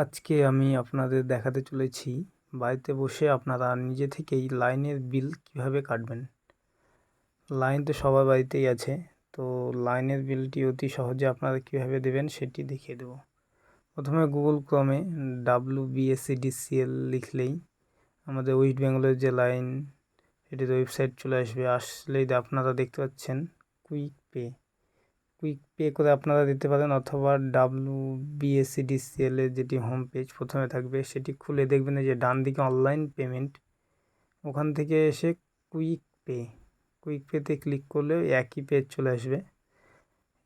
আজকে আমি আপনাদের দেখাতে চলেছি বাড়িতে বসে আপনারা নিজে থেকেই লাইনের বিল কিভাবে কাটবেন। লাইন তো সবার বাড়িতেই আছে, তো লাইনের বিলটি অতি সহজে আপনারা কিভাবে দেবেন সেটি দেখিয়ে দেব। প্রথমে গুগল ক্রমে WBSCDCL লিখলেই আমাদের ওয়েস্ট বেঙ্গলের যে লাইন সেটির ওয়েবসাইট চলে আসবে। আসলেই আপনারা দেখতে পাচ্ছেন কুইক পে করে আপনারা দিতে পারেন, অথবা WBSCDCL এর যেটি হোম পেজ প্রথমে থাকবে সেটি খুলে দেখবেন যে ডান দিকে অনলাইন পেমেন্ট, ওখান থেকে এসে কুইক পেতে ক্লিক করলে একই পেজ চলে আসবে।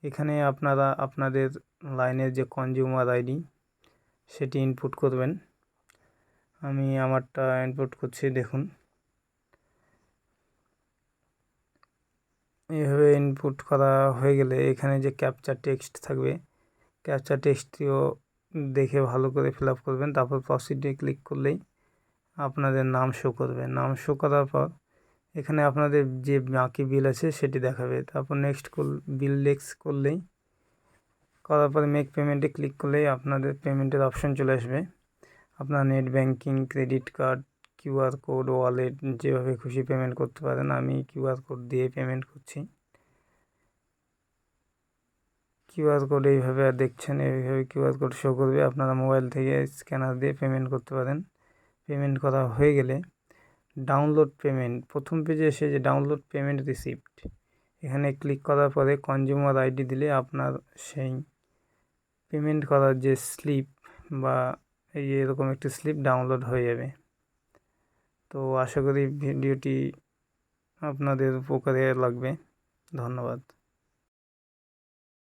এখানে আপনারা আপনাদের লাইনের যে কনজিউমার আইডি সেটি ইনপুট করবেন। আমি আমারটা ইনপুট করছি, দেখুন এইভাবে ইনপুট করা হয়ে গেলে এখানে যে ক্যাপচা টেক্সট থাকবে, ক্যাপচা টেক্সটিও দেখে ভালো করে ফিল আপ করবেন। তারপর প্রসিডে ক্লিক করলেই আপনাদের নাম শো করবে। নাম শো করার পর এখানে আপনাদের যে বাকি বিল আছে সেটি দেখাবে। তারপর নেক্সট বিল নেক্সট করলেই করার পরে মেক পেমেন্টে ক্লিক করলেই আপনাদের পেমেন্টের অপশন চলে আসবে। আপনার net banking, credit card, QR code, wallet যেভাবে খুশি পেমেন্ট করতে পারেন। আমি QR কোড দিয়ে পেমেন্ট করছি। QR কোড এইভাবে দেখছেন, এইভাবে QR কোড শো করবে। আপনারা মোবাইল থেকে স্ক্যানার দিয়ে পেমেন্ট করতে পারেন। পেমেন্ট করা হয়ে গেলে ডাউনলোড পেমেন্ট, প্রথম পেজে এসে যে ডাউনলোড পেমেন্ট রিসিপ্ট, এখানে ক্লিক করার পরে কনজিউমার আইডি দিলে আপনার সেই পেমেন্ট করার যে স্লিপ বা এই এরকম একটি স্লিপ ডাউনলোড হয়ে যাবে। তো আশা করি ভিডিওটি আপনাদের উপকারে লাগবে। ধন্যবাদ।